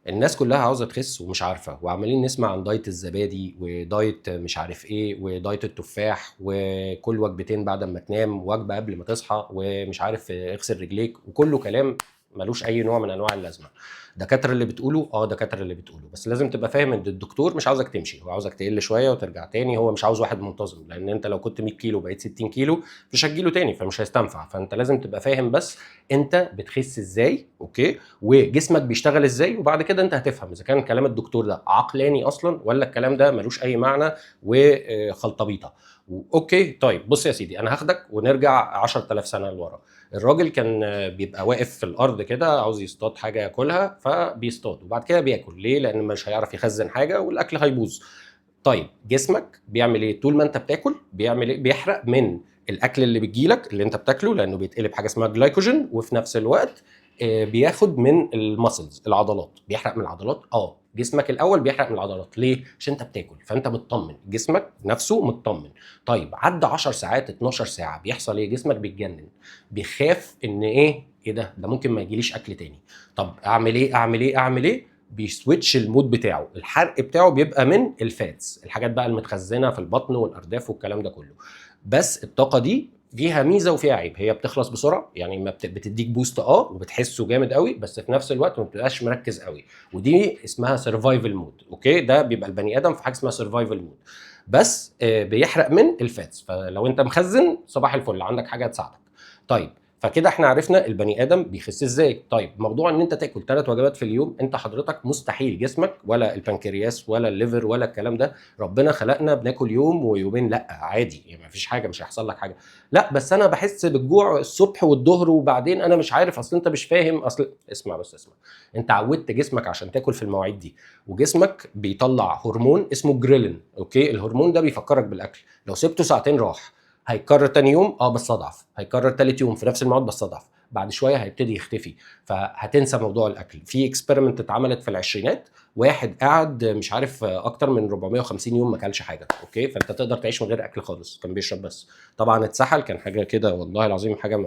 الناس كلها عاوزه تخس ومش عارفه، وعمالين نسمع عن دايت الزبادي ودايت مش عارف ايه ودايت التفاح، وكل وجبتين بعد ما تنام، وجبه قبل ما تصحى، ومش عارف اغسل رجليك، وكله كلام ملوش اي نوع من انواع اللازمه. دكاتره اللي بتقوله دكاتره اللي بتقوله، بس لازم تبقى فاهم ان الدكتور مش عاوزك تمشي، هو عاوزك تقل شويه وترجع تاني. هو مش عاوز واحد منتظم، لان انت لو كنت 100 كيلو بقيت 60 كيلو مش هتجيله تاني، فمش هيستنفع. فانت لازم تبقى فاهم بس انت بتخس ازاي، اوكي، وجسمك بيشتغل ازاي، وبعد كده انت هتفهم اذا كان كلام الدكتور ده عقلاني اصلا ولا الكلام ده ملوش اي معنى وخلطبيطه. اوكي طيب بص يا سيدي، انا هاخدك ونرجع 10000 سنه لورا. الراجل كان بيبقى واقف في الارض كده عاوز يصطاد حاجه ياكلها، فبيصطاد وبعد كده بياكل. ليه؟ لان مش هيعرف يخزن حاجه والاكل هيبوظ. طيب جسمك بيعمل ايه طول ما انت بتاكل؟ بيعمل ايه؟ بيحرق من الاكل اللي بتجيلك اللي انت بتاكله، لانه بيتقلب حاجه اسمها جلايكوجين، وفي نفس الوقت بياخد من المسلز، العضلات. بيحرق من العضلات. جسمك الاول بيحرق من العضلات. ليه؟ عشان انت بتاكل، فانت مطمن، جسمك نفسه مطمن. طيب عدى 10 ساعات 12 ساعه بيحصل ايه؟ جسمك بيتجنن، بيخاف ان ايه ده ممكن ما يجيليش اكل تاني. طب اعمل ايه اعمل ايه اعمل ايه؟ بيسويتش المود بتاعه، الحرق بتاعه بيبقى من الفاتس، الحاجات بقى المتخزنه في البطن والارداف والكلام ده كله. بس الطاقه دي فيها ميزه وفيها عيب، هي بتخلص بسرعه، يعني ما بتديك بوست وبتحسه جامد قوي، بس في نفس الوقت ما بتبقاش مركز قوي. ودي اسمها سرفايفل مود. اوكي، ده بيبقى البني ادم في حاجه اسمها سرفايفل مود. بس بيحرق من الفاتس، فلو انت مخزن صباح الفل عندك حاجه تساعدك. طيب فكده احنا عرفنا البني ادم بيخس ازاي. طيب موضوع ان انت تاكل 3 وجبات في اليوم، انت حضرتك مستحيل جسمك ولا البنكرياس ولا الليفر ولا الكلام ده، ربنا خلقنا بناكل يوم ويومين، لا عادي يعني مفيش حاجه، مش هيحصل لك حاجه. لا بس انا بحس بالجوع الصبح والظهر وبعدين انا مش عارف، اصل انت مش فاهم. اصل اسمع بس اسمع، انت عودت جسمك عشان تاكل في المواعيد دي، وجسمك بيطلع هرمون اسمه جريلين. اوكي، الهرمون ده بيفكرك بالاكل. لو سبته ساعتين راح، هيكرر تاني يوم بس اضعف، هيكرر تالت يوم في نفس الموعد بس اضعف، بعد شويه هيبتدي يختفي، فهتنسى موضوع الاكل. في اكسبيرمنت اتعملت في العشرينات، واحد قعد مش عارف اكتر من 450 يوم ما اكلش حاجه، اوكي، فانت تقدر تعيش من غير اكل خالص، كان بيشرب بس. طبعا اتسحل، كان حاجه كده والله العظيم، حاجه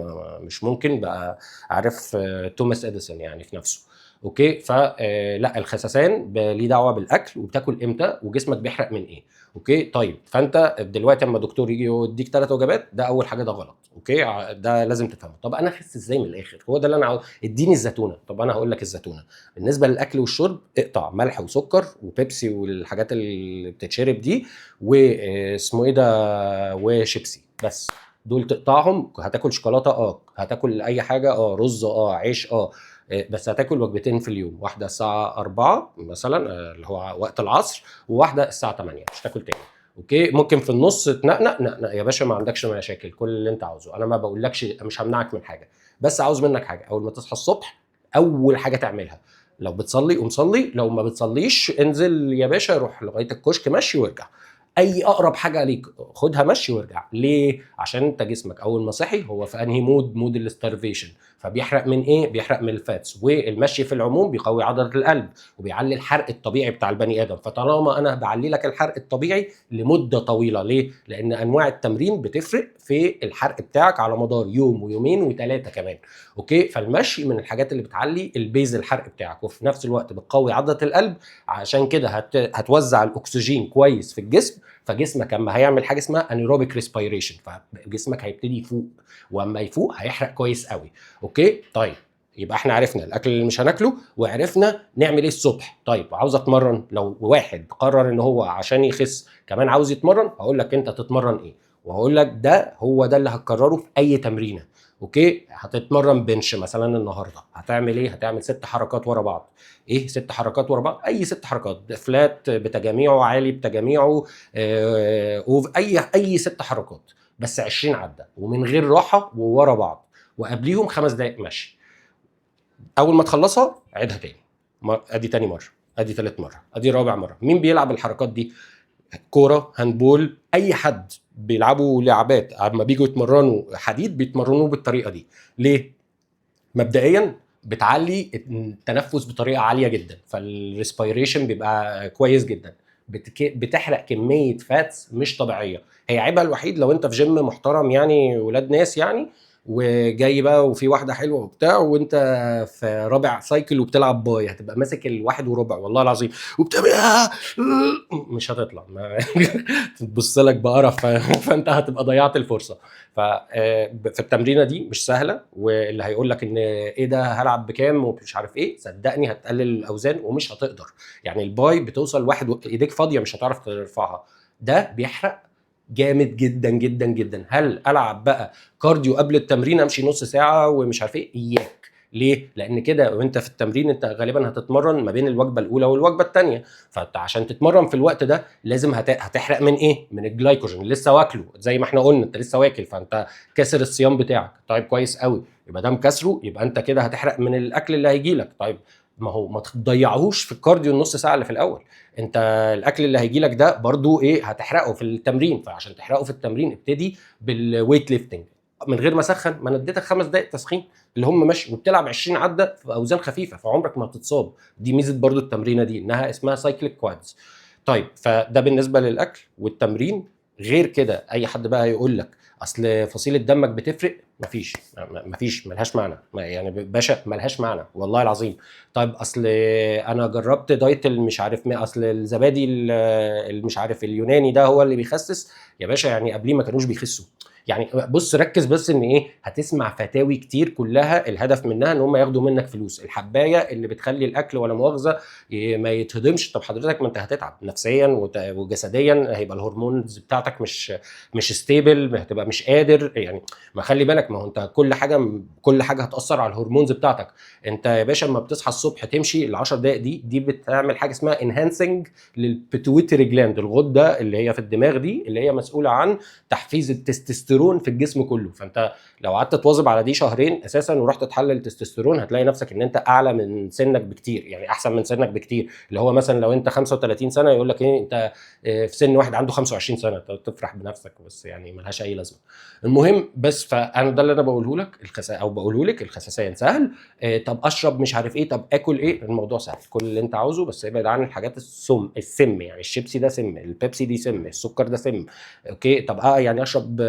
مش ممكن بقى. عارف توماس اديسون يعني في نفسه. اوكي، فلا الخسسان ليه دعوه بالاكل وبتاكل امتى وجسمك بيحرق من ايه. اوكي طيب، فانت دلوقتي اما دكتور يجي يديك 3 وجبات، ده اول حاجه ده غلط. اوكي، ده لازم تفهمه. طب انا اخس ازاي من الاخر؟ هو ده اللي انا عاوز. اديني الزيتونه. طب انا هقول لك الزيتونه بالنسبه للاكل والشرب، اقطع ملح وسكر وبيبسي والحاجات اللي بتتشرب دي، واسمه ايه ده، وشيبسي بس. دول تقطعهم. هتاكل شوكولاته، هتاكل اي حاجه، رز، عيش، بس هتاكل وجبتين في اليوم، واحده الساعه 4 مثلا اللي هو وقت العصر، وواحده الساعه 8، مش تاكل تاني. اوكي، ممكن في النص تنقنق نقنق يا باشا، ما عندكش مشاكل، كل اللي انت عاوزه. انا ما بقولكش، مش همنعك من حاجه، بس عاوز منك حاجه. اول ما تصحى الصبح، اول حاجه تعملها، لو بتصلي قوم صلي، لو ما بتصليش انزل يا باشا، روح لغايه الكشك مشي وارجع. اي اقرب حاجه ليك خدها مشي وارجع. ليه؟ عشان انت جسمك اول ما صحي هو في انهي مود؟ مود الاستارفيشن. فبيحرق من ايه؟ بيحرق من الفاتس. والمشي في العموم بيقوي عضله القلب وبيعلي الحرق الطبيعي بتاع البني ادم. فطالما انا بعلي لك الحرق الطبيعي لمده طويله، ليه؟ لان انواع التمرين بتفرق في الحرق بتاعك على مدار يوم ويومين وثلاثه كمان. اوكي، فالمشي من الحاجات اللي بتعلي البيز الحرق بتاعك، وفي نفس الوقت بتقوي عضله القلب. عشان كده هتوزع الاكسجين كويس في الجسم، فجسمك اما هيعمل حاجه اسمها انيروبيك ريسبيريشن، فجسمك هيبتدي يفوق، واما يفوق هيحرق كويس قوي. اوكي طيب، يبقى احنا عرفنا الاكل اللي مش هناكله، وعرفنا نعمل ايه الصبح. طيب عاوز اتمرن، لو واحد قرر ان هو عشان يخس كمان عاوز يتمرن، هقول لك انت تتمرن ايه، وهقول لك ده هو ده اللي هتكرره في اي تمرينه. اوكي، هتتمرن بنش مثلا النهارده، هتعمل ايه؟ هتعمل 6 حركات ورا بعض. ايه 6 حركات ورا بعض؟ اي 6 حركات، فلات بتجاميعه، عالي بتجاميعه، اي 6 حركات، بس 20 عده ومن غير راحه وورا بعض، وقبليهم 5 دقائق مشي. اول ما تخلصها عيدها تاني، ادي تاني مره، ادي تالت مره، ادي رابع مره. مين بيلعب الحركات دي؟ كوره، هاندبول، اي حد بيلعبوا لعبات اما بيجوا يتمرنوا حديد بيتمرنوا بالطريقه دي. ليه؟ مبدئيا بتعلي التنفس بطريقه عاليه جدا، فالريسبيريشن بيبقى كويس جدا. بتحرق كميه فاتس مش طبيعيه. هي عيبها الوحيد لو انت في جيم محترم يعني ولاد ناس يعني، وجاي بقى وفي واحده حلوه وبتاع، وانت في رابع سايكل وبتلعب باي، هتبقى ماسك الواحد وربع والله العظيم وبتعمل مش هتطلع تبص لك بقرف فانت هتبقى ضيعت الفرصه. في التمرينه دي مش سهله، واللي هيقول لك ان ايه ده هلعب بكام ومش عارف ايه، صدقني هتقلل الاوزان ومش هتقدر. يعني الباي بتوصل واحد ايديك فاضيه مش هتعرف ترفعها، ده بيحرق جامد جدا جدا جدا. هل العب بقى كارديو قبل التمرين، امشي نص ساعه ومش عارف ايه؟ اياك. ليه؟ لان كده وانت في التمرين انت غالبا هتتمرن ما بين الوجبه الاولى والوجبه الثانيه، فانت عشان تتمرن في الوقت ده لازم هتحرق من ايه؟ من الجلايكوجين اللي لسه واكله، زي ما احنا قلنا انت لسه واكل، فانت كسر الصيام بتاعك. طيب كويس قوي، يبقى ده مكسره، يبقى انت كده هتحرق من الاكل اللي هيجي لك. طيب ما هو ما تضيعهوش في الكارديو النص ساعه اللي في الاول. انت الاكل اللي هيجي لك ده برضو ايه؟ هتحرقه في التمرين، فعشان تحرقه في التمرين ابتدي بالويت ليفتنج من غير ما اسخن. ما انا اديتك 5 دقائق تسخين اللي هم ماشي، وبتلعب 20 عده في اوزان خفيفه، فعمرك ما هتتصاب. دي ميزه برضو التمرينه دي، انها اسمها سايكليك كوادز. طيب فده بالنسبه للاكل والتمرين. غير كده اي حد بقى يقول لك اصل فصيله دمك بتفرق، مفيش، ملهاش معنى. يعني باشا ملهاش معنى والله العظيم. طيب اصل انا جربت دايت مش عارف اصل الزبادي مش عارف اليوناني ده هو اللي بيخسس. يا باشا يعني قبليه ما كانوش بيخسوا. يعني بص ركز بس ان ايه، هتسمع فتاوي كتير كلها الهدف منها ان هم ياخدوا منك فلوس، الحبايه اللي بتخلي الاكل ولا مؤاخذه ما يتهضمش. طب حضرتك ما انت هتتعب نفسيا وجسديا، هيبقى الهرمونز بتاعتك مش ستيبل، هتبقى مش قادر يعني. ما خلي بالك، ما هو انت كل حاجه هتاثر على الهرمونز بتاعتك. انت يا باشا لما بتصحى الصبح تمشي ال10 دقائق دي بتعمل حاجه اسمها انهانسنج للبيتويتري جلاند، الغده اللي هي في الدماغ دي اللي هي مسؤوله عن تحفيز التستوستيرون في الجسم كله. فانت لو قعدت تواظب على دي شهرين اساسا ورحت تحلل تستوستيرون، هتلاقي نفسك ان انت اعلى من سنك بكتير، يعني احسن من سنك بكتير. اللي هو مثلا لو انت 35 سنه يقول لك ايه انت في سن واحد عنده 25 سنه، تفرح بنفسك، بس يعني ملهاش اي لازمه. المهم بس فانا ده اللي انا بقوله لك، او بقوله لك الخساسين سهل. طب اشرب مش عارف ايه، طب اكل ايه، الموضوع سهل. كل اللي انت عاوزه بس ابعد عن الحاجات السم. يعني الشيبسي ده سم، البيبسي دي سم، السكر ده سم. اوكي طب يعني اشرب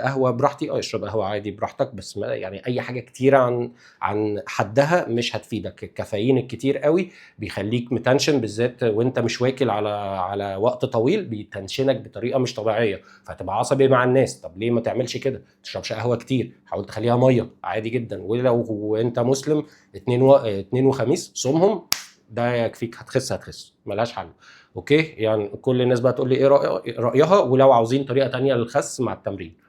قهوه براحتي، اشرب قهوه عادي براحتك، بس ما يعني اي حاجه كتيره عن حدها مش هتفيدك. الكافيين الكتير قوي بيخليك متنشن، بالذات وانت مش واكل على وقت طويل، بيتنشنك بطريقه مش طبيعيه، فهتبقى عصبي مع الناس. طب ليه ما تعملش كده؟ تشربش قهوه كتير، حاول تخليها ميه عادي جدا. ولو انت مسلم اتنين وخميس صومهم، ده يكفيك، هتخس ملهاش حل. اوكي يعني كل الناس بقى تقول لي ايه رايها، ولو عاوزين طريقه تانية للخس مع التمرين